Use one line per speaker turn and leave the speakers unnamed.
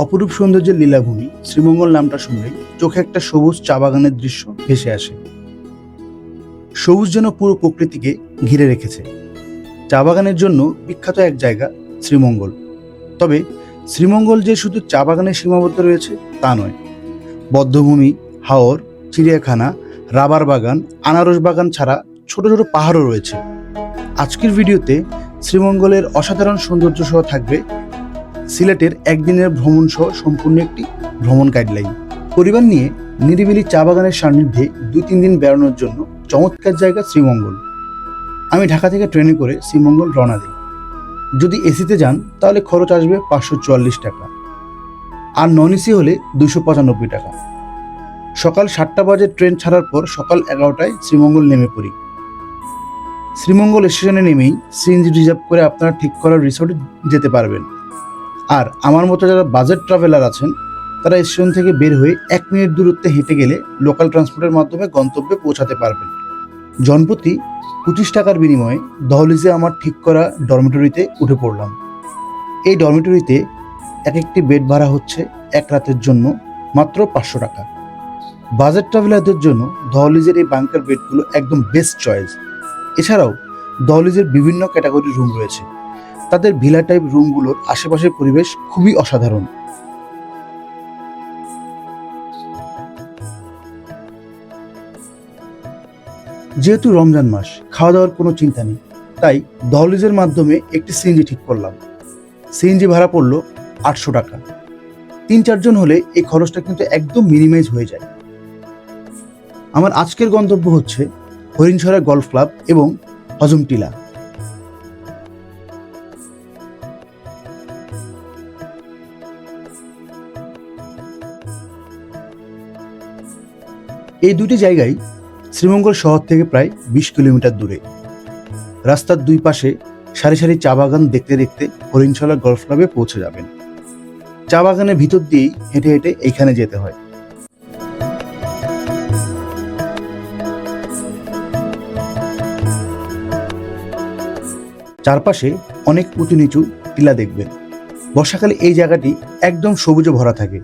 অপরূপ সৌন্দর্যের লীলাভূমি শ্রীমঙ্গল নামটা শুনলেই চোখে একটা সবুজ চা বাগানের দৃশ্য ভেসে আসে। সবুজ যেন পুরো প্রকৃতিকে ঘিরে রেখেছে। চা বাগানের জন্য বিখ্যাত এক জায়গা শ্রীমঙ্গল। তবে শ্রীমঙ্গল যে শুধু চা বাগানে সীমাবদ্ধ রয়েছে তা নয়। বধ্যভূমি, হাওর, চিড়িয়াখানা, রাবার বাগান, আনারস বাগান ছাড়া ছোট ছোট পাহাড়ও রয়েছে। আজকের ভিডিওতে শ্রীমঙ্গলের অসাধারণ সৌন্দর্য সহ থাকবে সিলেটের একদিনের ভ্রমণ সহ সম্পূর্ণ একটি ভ্রমণ গাইডলাইন। পরিবার নিয়ে নিরিবিলি চা বাগানের সান্নিধ্যে 2-3 দিন বেড়ানোর জন্য চমৎকার জায়গা শ্রীমঙ্গল। আমি ঢাকা থেকে ট্রেনে করে শ্রীমঙ্গল রওনা দিই। যদি এসিতে যান তাহলে খরচ আসবে 544 টাকা, আর নন এসি হলে 295 টাকা। সকাল 7টা বাজে ট্রেন ছাড়ার পর সকাল 11টায় শ্রীমঙ্গল নেমে পড়ি। শ্রীমঙ্গল স্টেশনে নেমেই সিএনজি রিজার্ভ করে আপনারা ঠিক করা রিসোর্টে যেতে পারবেন। আর আমার মতো যারা বাজেট ট্রাভেলার আছেন তারা স্টেশন থেকে বের হয়ে 1 মিনিট দূরত্বে হেঁটে গেলে লোকাল ট্রান্সপোর্টের মাধ্যমে গন্তব্যে পৌঁছাতে পারবেন। জনপ্রতি 25 টাকার বিনিময়ে দহলিজে আমার ঠিক করা ডরমিটরিতে উঠে পড়লাম। এই ডরমিটরিতে একটি বেড ভাড়া হচ্ছে 1 রাতের জন্য মাত্র 500 টাকা। বাজেট ট্রাভেলারদের জন্য দহলিজের এই বাংকার বেডগুলো একদম বেস্ট চয়েস। এছাড়াও দহলিজের বিভিন্ন ক্যাটাগরির রুম রয়েছে। তাদের ভিলা টাইপ রুমগুলোর আশেপাশের পরিবেশ খুবই অসাধারণ। যেহেতু রমজান মাস, খাওয়া দাওয়ার কোনো চিন্তা নেই, তাই দহলিজের মাধ্যমে একটি সিএনজি ঠিক করলাম। সিএনজি ভাড়া পড়লো 800 টাকা। 3-4 জন হলে এই খরচটা কিন্তু একদম মিনিমাইজ হয়ে যায়। আমার আজকের গন্তব্য হচ্ছে হরিণছড়া গলফ ক্লাব এবং হজম টিলা। এই দুটি জায়গায় শ্রীমঙ্গল শহর থেকে প্রায় 20 কিলোমিটার দূরে। রাস্তার দুই পাশে সারি সারি চা বাগান দেখতে দেখতে হরিণছড়া গলফ ক্লাবে পৌঁছে যাবেন। চা বাগানের ভিতর দিয়েই হেঁটে হেঁটে এইখানে যেতে হয়। চারপাশে অনেক উঁচু নিচু টিলা দেখবেন। বর্ষাকালে এই জায়গাটি একদম সবুজে ভরা থাকে।